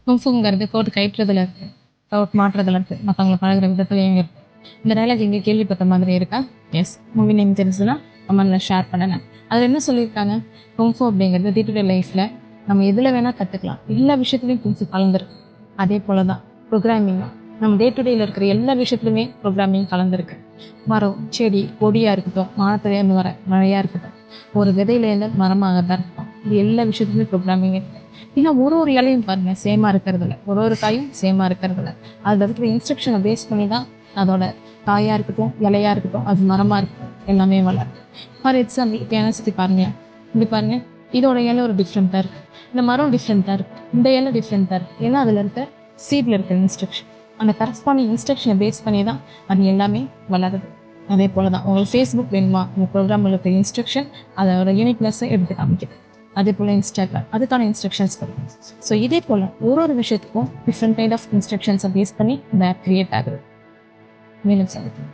குங்ஃபுங்கிறது code கைட்டுறதுல இருக்கு, code மாட்டுறதுல இருக்கு, மற்றவங்களை பழகுற விதத்துலையும் இருக்கு. இந்த டைலாக் இங்கே கேள்விப்பட்ட மாதிரி இருக்கா? எஸ். மூவி நேம் தெரிஞ்சுன்னா கமெண்ட்ல ஷேர் பண்ணுங்க. அதில் என்ன சொல்லியிருக்காங்க? குங்ஃபு அப்படிங்கிறது டே டு டே லைஃப்பில் நம்ம எதில் வேணால் கற்றுக்கலாம், எல்லா விஷயத்துலையும் குங்ஃபு கலந்துருக்கு. அதே போல தான் ப்ரோக்ராமிங், நம்ம டே டு டேயில் இருக்கிற எல்லா விஷயத்துலையுமே ப்ரோக்ராமிங் கலந்துருக்கு. மரம், செடி, கொடியாக இருக்கட்டும், வானத்திலேருந்து வர மழையாக இருக்கட்டும், ஒரு விதையிலேருந்து மரமாக தான் இருக்கும். இது எல்லா விஷயத்துலையுமே ப்ரோக்ராமிங் இருக்குது. இல்லை ஒரு இலையும் பாருங்கள் சேமாக இருக்கிறதில்ல, ஒரு காயும் சேமாக இருக்கிறதில்ல. அதில் இருக்கிற இன்ஸ்ட்ரக்ஷனை பேஸ் பண்ணி தான் அதோட காயாக இருக்கட்டும், இலையாக இருக்கட்டும், அது மரமாக இருக்கட்டும், எல்லாமே வளரும். ஃபார் எக்ஸாம்பிள் இப்போ என்ன சுற்றி பாருங்களேன், இப்படி பாருங்கள், இதோட இலை ஒரு டிஃப்ரெண்ட்டாக இருக்குது, இந்த மரம் டிஃப்ரெண்ட்டாக இருக்குது, இந்த இலை டிஃப்ரெண்ட்டாக இருக்குது. ஏன்னா அதில் இருக்க சீடில் இருக்கிற இன்ஸ்ட்ரக்ஷன், அந்த கரஸ்பாண்டிங் இன்ஸ்ட்ரக்ஷனை பேஸ் பண்ணி தான் அது எல்லாமே வளருது. அதே போல் தான் உங்களுக்கு ஃபேஸ்புக் வேணுமா, உங்கள் ப்ரோக்ராமில் இருக்கிற இன்ஸ்ட்ரக்ஷன் அதோட யூனிக்னஸை எடுத்து காமிக்குது. அதே போல் இன்ஸ்டாகிராம் அதுக்கான இன்ஸ்ட்ரக்ஷன்ஸ் கொடுக்கும். ஸோ இதே போல் ஒரு விஷயத்துக்கும் டிஃப்ரெண்ட் கைண்ட் ஆஃப் இன்ஸ்ட்ரக்ஷன்ஸை பேஸ் பண்ணி இந்த ஆப் கிரியேட் ஆகுது. மேலும் சொல்லுங்கள்.